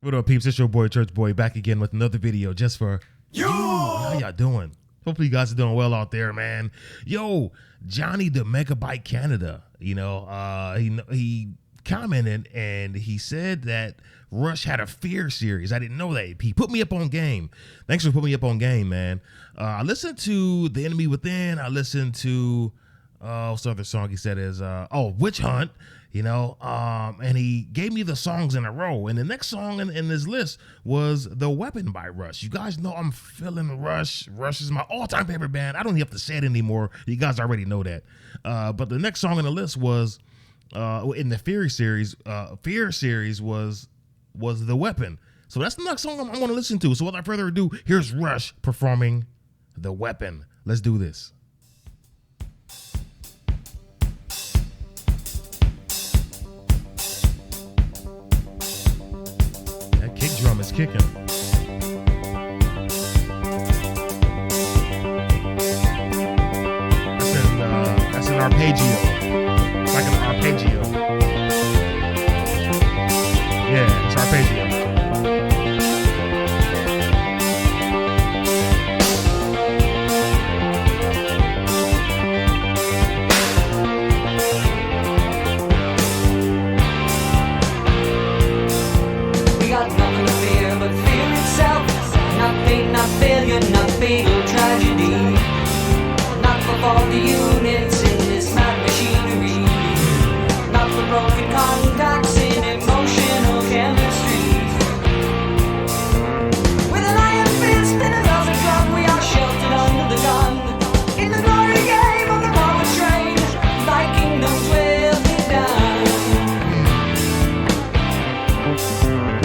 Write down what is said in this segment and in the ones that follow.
What up, peeps? It's your boy, Church Boy, back again with another video just for you. How y'all doing? Hopefully you guys are doing well out there, man. Yo, Johnny the Megabyte Canada, he commented and he said that Rush had a Fear series. I didn't know that. He put me up on game. Thanks for putting me up on game, man. I listened to The Enemy Within. I listened to, what's the other song he said is, Witch Hunt. And he gave me the songs in a row. And the next song in this list was The Weapon by Rush. You guys know I'm feeling Rush. Rush is my all-time favorite band. I don't even have to say it anymore. You guys already know that. But the next song on the list was, in the Fear series was The Weapon. So that's the next song I'm going to listen to. So without further ado, here's Rush performing The Weapon. Let's do this. Kick drum is kicking. That's an arpeggio. It's like an arpeggio. Yeah, it's arpeggio. Not failure, not fatal tragedy. Not for faulty units in this mad machinery. Not for broken contacts in emotional chemistry. With an iron fist and a velvet gun, we are sheltered under the gun. In the glory game of the power train, thy kingdoms will be done.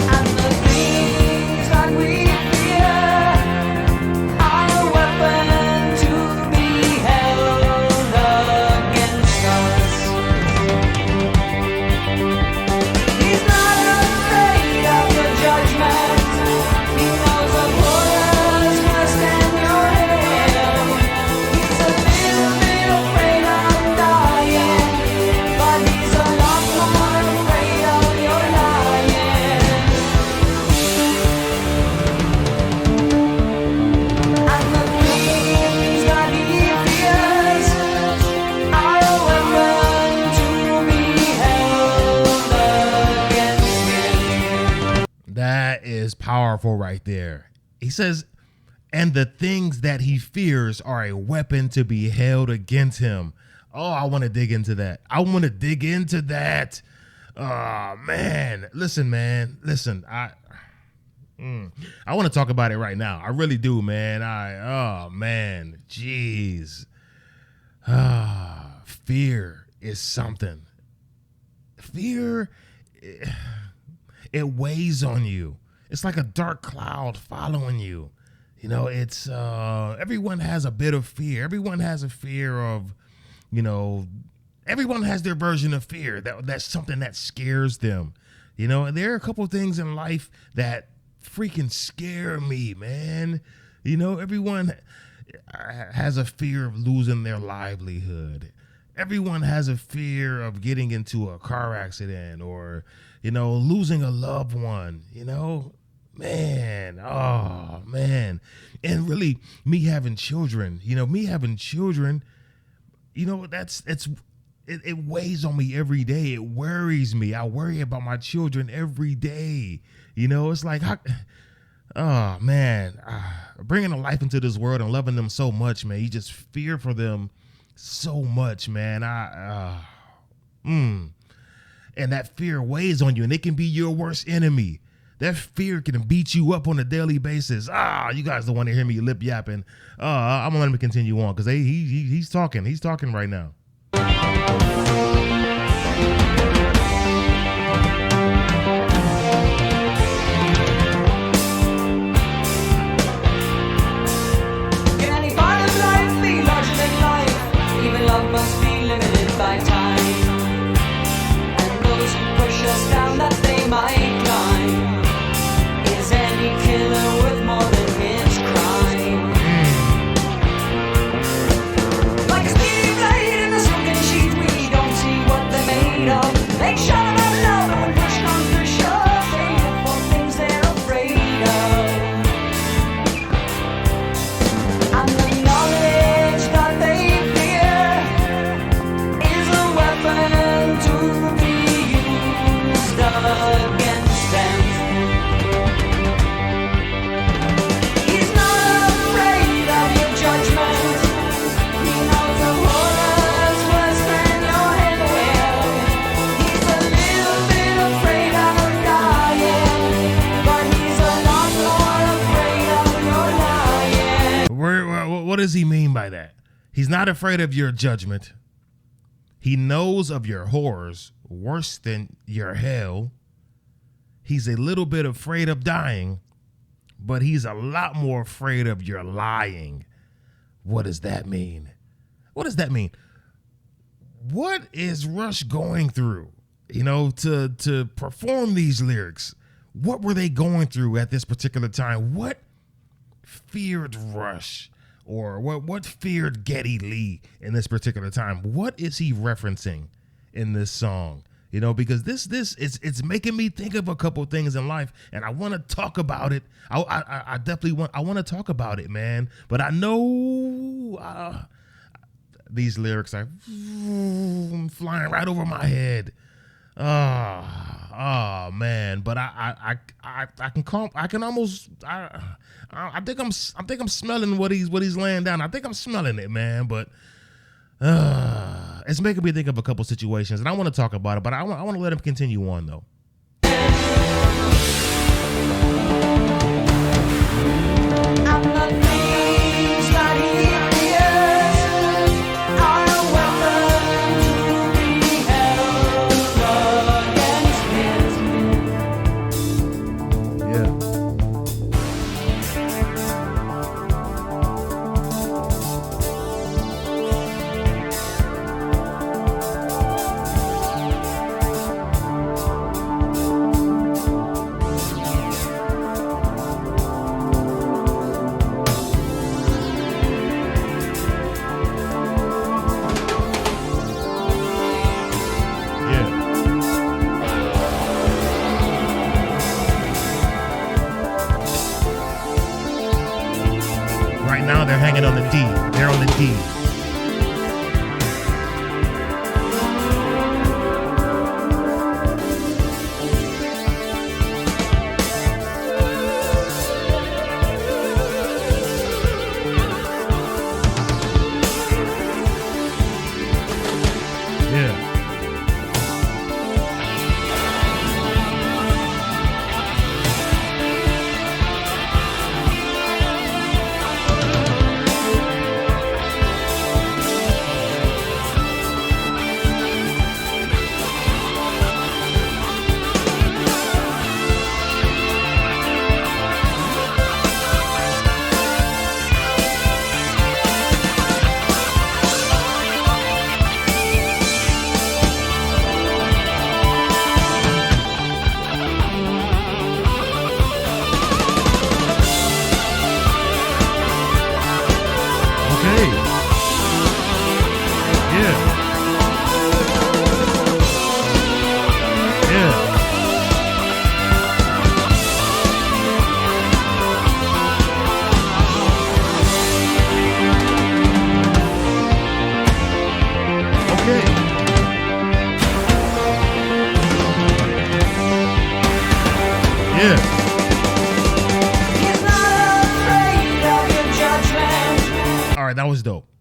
And the things that we powerful right there. He says, and the things that he fears are a weapon to be held against him. Oh, I want to dig into that. I want to talk about it right now. I really do, man. Jeez. Fear is something. Fear, it weighs on you. It's like a dark cloud following you. It's everyone has a bit of fear. Everyone has a fear of, everyone has their version of fear. That's something that scares them. And there are a couple of things in life that freaking scare me, man. Everyone has a fear of losing their livelihood. Everyone has a fear of getting into a car accident or, losing a loved one, man. Oh, man. And really, me having children, it weighs on me every day. It worries me. I worry about my children every day. It's like, bringing a life into this world and loving them so much, man. You just fear for them so much, man. And that fear weighs on you, and it can be your worst enemy. That fear can beat you up on a daily basis. You guys don't want to hear me lip yapping. I'm gonna let him continue on because he's talking. He's talking right now. Can any part of life be larger than life? Even love must be limited by time. And those who push us down that they might climb. Is any killer worth more than his crime? Like a speedy blade in the what does he mean by that? He's not afraid of your judgment. He knows of your horrors worse than your hell. He's a little bit afraid of dying, but he's a lot more afraid of your lying. What does that mean? What does that mean? What is Rush going through, to perform these lyrics? What were they going through at this particular time? What feared Rush, or what feared Geddy Lee in this particular time? What is he referencing in this song? Because it's making me think of a couple of things in life, and I want to talk about it. I definitely want to talk about it, man. But I know these lyrics are flying right over my head. Oh man! But I think I'm smelling what he's laying down. I think I'm smelling it, man. But it's making me think of a couple situations, and I want to talk about it. But I want to let him continue on though. Now they're hanging on the D. They're on the D.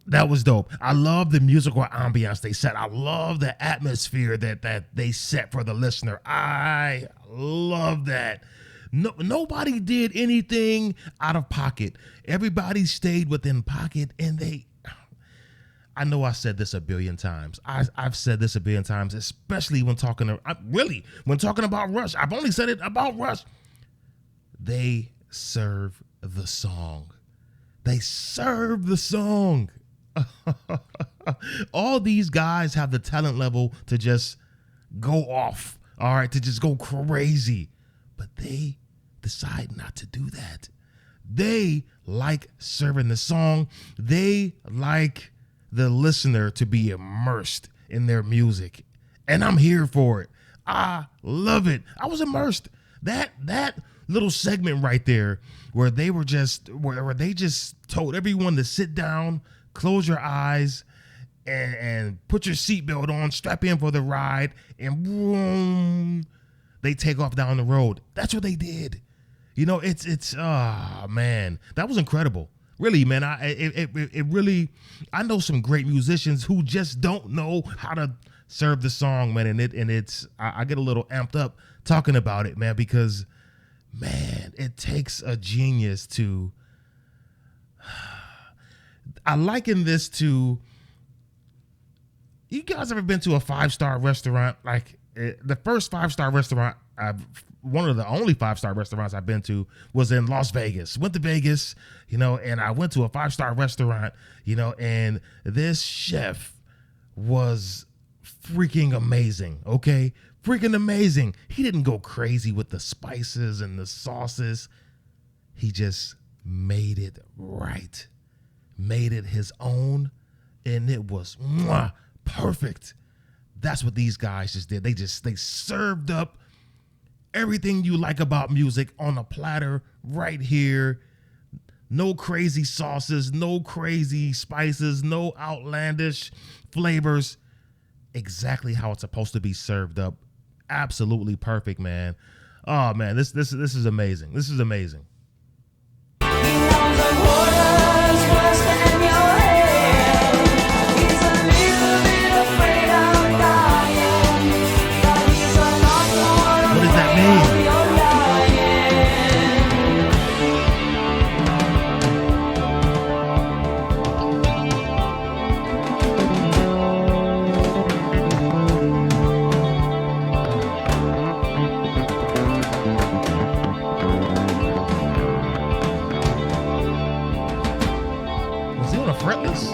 That was dope. I love the musical ambiance they set. I love the atmosphere that they set for the listener. I love that. Nobody did anything out of pocket. Everybody stayed within pocket, and I know I said this a billion times. I've said this a billion times, especially when talking about Rush. I've only said it about Rush. They serve the song. They serve the song. All these guys have the talent level to just go off, all right, to just go crazy. But they decide not to do that. They like serving the song. They like the listener to be immersed in their music. And I'm here for it. I love it. I was immersed. That little segment right there where they just told everyone to sit down, close your eyes, and put your seatbelt on, strap in for the ride, and boom, they take off down the road. That's what they did. It's man, that was incredible. Really, man, I know some great musicians who just don't know how to serve the song, man, and I get a little amped up talking about it, man, because man, it takes a genius to I liken this to, you guys ever been to a 5-star restaurant? Like the first 5-star restaurant one of the only 5-star restaurants I've been to was in Las Vegas. Went to Vegas, and I went to a 5-star restaurant, and this chef was freaking amazing. Okay. Freaking amazing. He didn't go crazy with the spices and the sauces. He just made it right. Made it his own. And it was perfect. That's what these guys just did. They served up everything you like about music on a platter right here. No crazy sauces, no crazy spices, no outlandish flavors. Exactly how it's supposed to be served up. Absolutely perfect, man. Oh man, this is amazing. This is amazing. What does that mean? Fretless?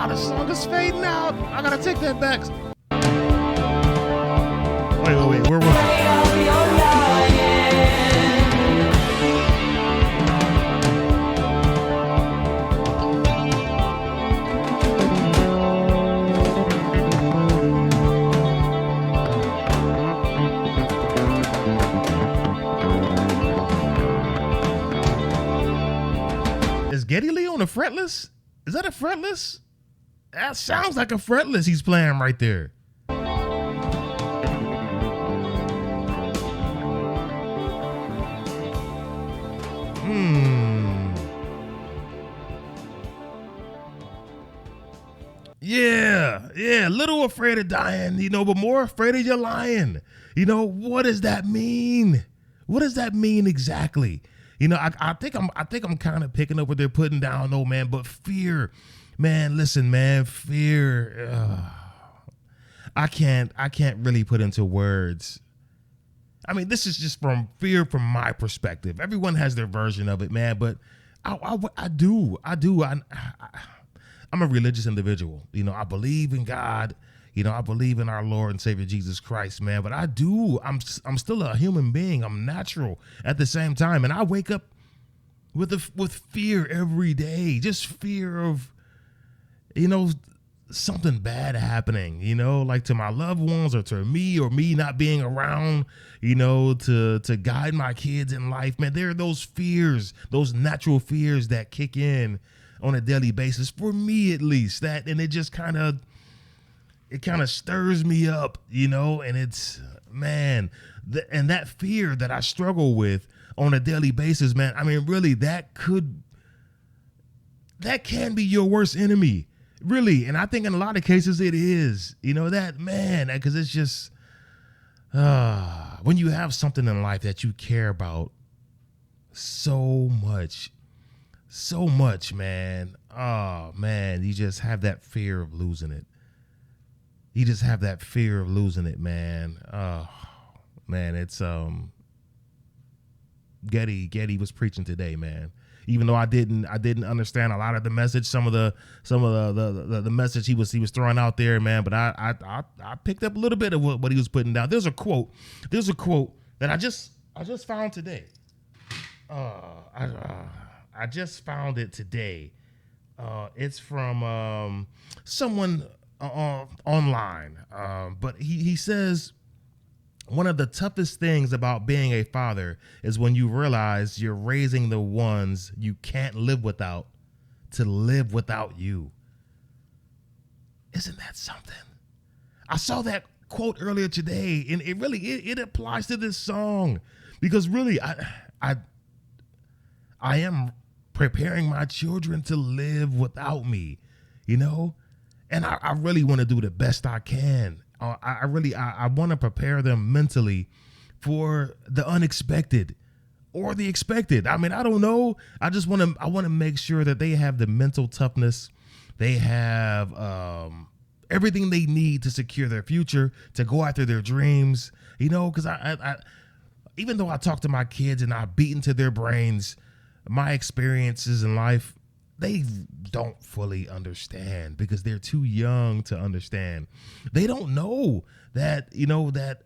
The song is fading out. I gotta take that back. Wait. Where was Geddy Lee on a fretless? Is that a fretless? That sounds like a fretless he's playing right there. Yeah, little afraid of dying, but more afraid of your lying. What does that mean? What does that mean exactly? I think I'm kind of picking up what they're putting down, though, man. But fear, man. Listen, man. Fear. I can't really put into words. I mean, this is just from fear from my perspective. Everyone has their version of it, man. But I do. I'm a religious individual. I believe in God. I believe in our Lord and Savior Jesus Christ, man. But I'm still a human being. I'm natural at the same time. And I wake up with fear every day. Just fear of, something bad happening, like to my loved ones or to me or me not being around, to guide my kids in life, man. There are those fears, those natural fears that kick in on a daily basis, for me at least, and it just kind of stirs me up, and it's, man, and that fear that I struggle with on a daily basis, man, I mean, really, that can be your worst enemy, really. And I think in a lot of cases it is, that, man, because it's just, when you have something in life that you care about so much, man, oh man, you just have that fear of losing it. Man. Oh man, it's Geddy was preaching today, man. Even though I didn't understand a lot of the message, some of the message he was throwing out there, man. But I picked up a little bit of what he was putting down. There's a quote that I just found today. I just found it today. It's from someone online, but he says, one of the toughest things about being a father is when you realize you're raising the ones you can't live without to live without you. Isn't that something? I saw that quote earlier today, and it really it applies to this song, because really I am preparing my children to live without me, and I really want to do the best I can. I want to prepare them mentally for the unexpected, or the expected. I mean, I don't know. I want to make sure that they have the mental toughness. They have everything they need to secure their future, to go after their dreams, you know, because I even though I talk to my kids and I beat into their brains my experiences in life, they don't fully understand because they're too young to understand. They don't know that, you know, that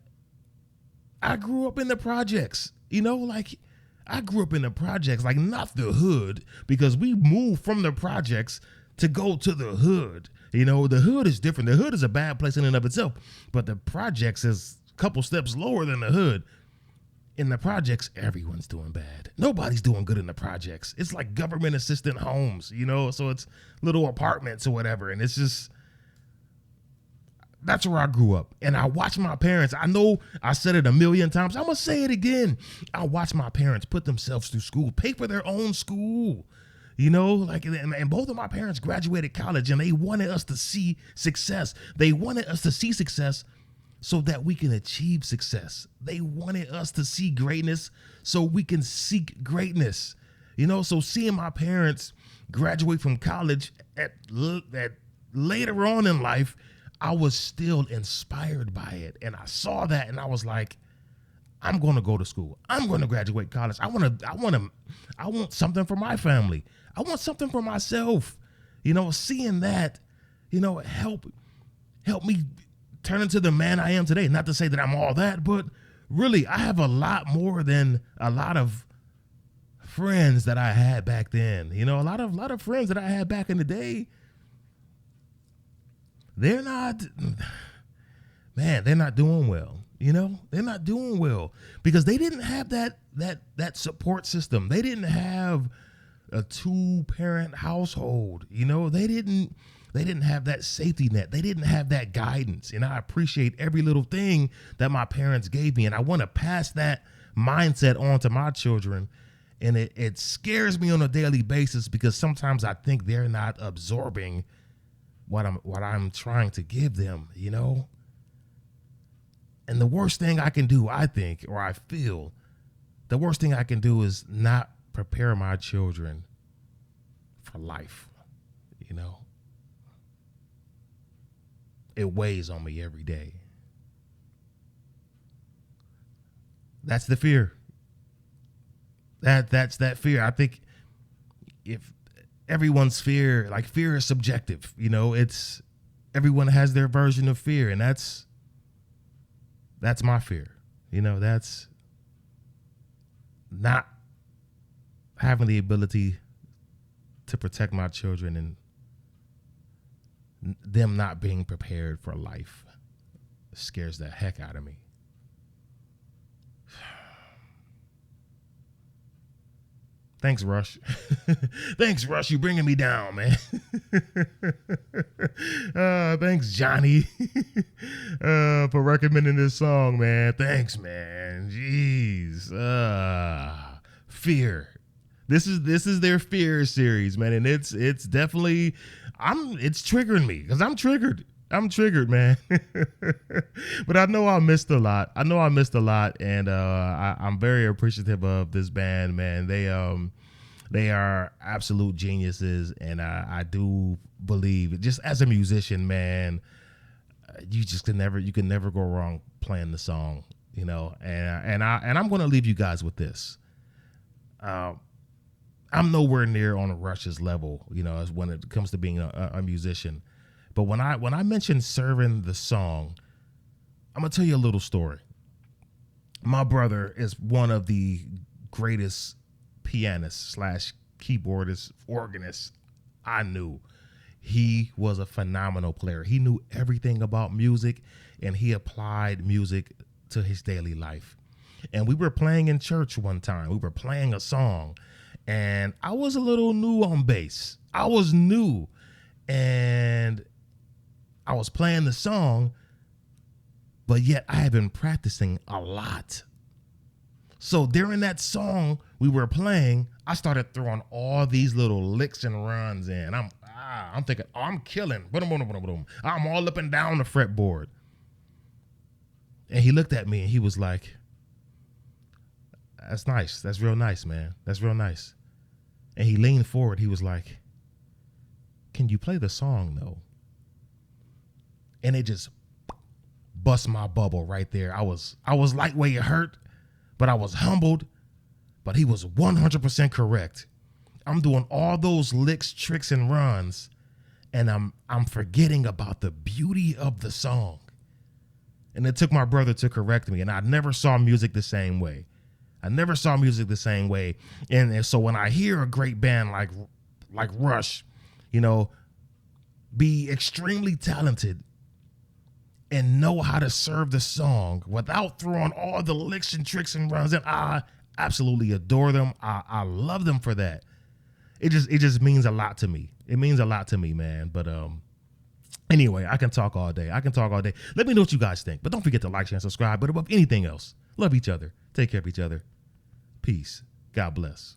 I grew up in the projects, you know, like I grew up in the projects, like not the hood, because we moved from the projects to go to the hood. You know, the hood is different. The hood is a bad place in and of itself, but the projects is a couple steps lower than the hood. In the projects, everyone's doing bad. Nobody's doing good in the projects. It's like government assistant homes, you know, so it's little apartments or whatever. And it's just, that's where I grew up. And I watched my parents. I know I said it a million times. I'm going to say it again. I watched my parents put themselves through school, pay for their own school. You know, like, and both of my parents graduated college and they wanted us to see success. They wanted us to see success so that we can achieve success. They wanted us to see greatness so we can seek greatness. You know, so seeing my parents graduate from college at later on in life, I was still inspired by it. And I saw that and I was like, I'm going to go to school. I'm going to graduate college. I want something for my family. I want something for myself. You know, seeing that, you know, help me turn into the man I am today. Not to say that I'm all that, but really I have a lot more than a lot of friends that I had back then. You know, a lot of friends that I had back in the day, they're not doing well. You know, they're not doing well because they didn't have that support system. They didn't have a 2-parent household. You know, they didn't have that safety net. They didn't have that guidance. And I appreciate every little thing that my parents gave me. And I want to pass that mindset on to my children. And it scares me on a daily basis because sometimes I think they're not absorbing what I'm trying to give them, you know? And the worst thing I can do, I think, or I feel, the worst thing I can do is not prepare my children for life, you know? It weighs on me every day. That's the fear. That's that fear. I think if everyone's fear is subjective, you know, everyone has their version of fear, and that's my fear. You know, that's not having the ability to protect my children and them not being prepared for life scares the heck out of me. Thanks, Rush. Thanks, Rush. You bringing me down, man. Thanks, Johnny, for recommending this song, man. Thanks, man. Jeez. Fear. This is their fear series, man, and it's definitely it's triggering me because I'm triggered. I'm triggered, man. But I know I missed a lot. And I'm very appreciative of this band, man. They are absolute geniuses, and I do believe, just as a musician, man, you can never go wrong playing the song, you know. And I'm going to leave you guys with this. I'm nowhere near on Rush's level, you know, as when it comes to being a musician. But when I mentioned serving the song, I'm going to tell you a little story. My brother is one of the greatest pianists / keyboardists, organists I knew. He was a phenomenal player. He knew everything about music, and he applied music to his daily life. And we were playing in church one time. We were playing a song, and I was a little new on bass. I was new, and I was playing the song, but yet I had been practicing a lot. So during that song we were playing, I started throwing all these little licks and runs in. I'm thinking, oh, I'm killing. I'm all up and down the fretboard. And he looked at me and he was like, That's nice. That's real nice, man. That's real nice. And he leaned forward. He was like, can you play the song though? And it just bust my bubble right there. I was lightweight hurt, but I was humbled. But he was 100% correct. I'm doing all those licks, tricks, and runs, and I'm forgetting about the beauty of the song. And it took my brother to correct me, and I never saw music the same way. And so when I hear a great band like Rush, you know, be extremely talented and know how to serve the song without throwing all the licks and tricks and runs, and I absolutely adore them. I love them for that. It just means a lot to me. It means a lot to me, man. But anyway, I can talk all day. Let me know what you guys think. But don't forget to like, share, and subscribe. But above anything else, love each other. Take care of each other. Peace. God bless.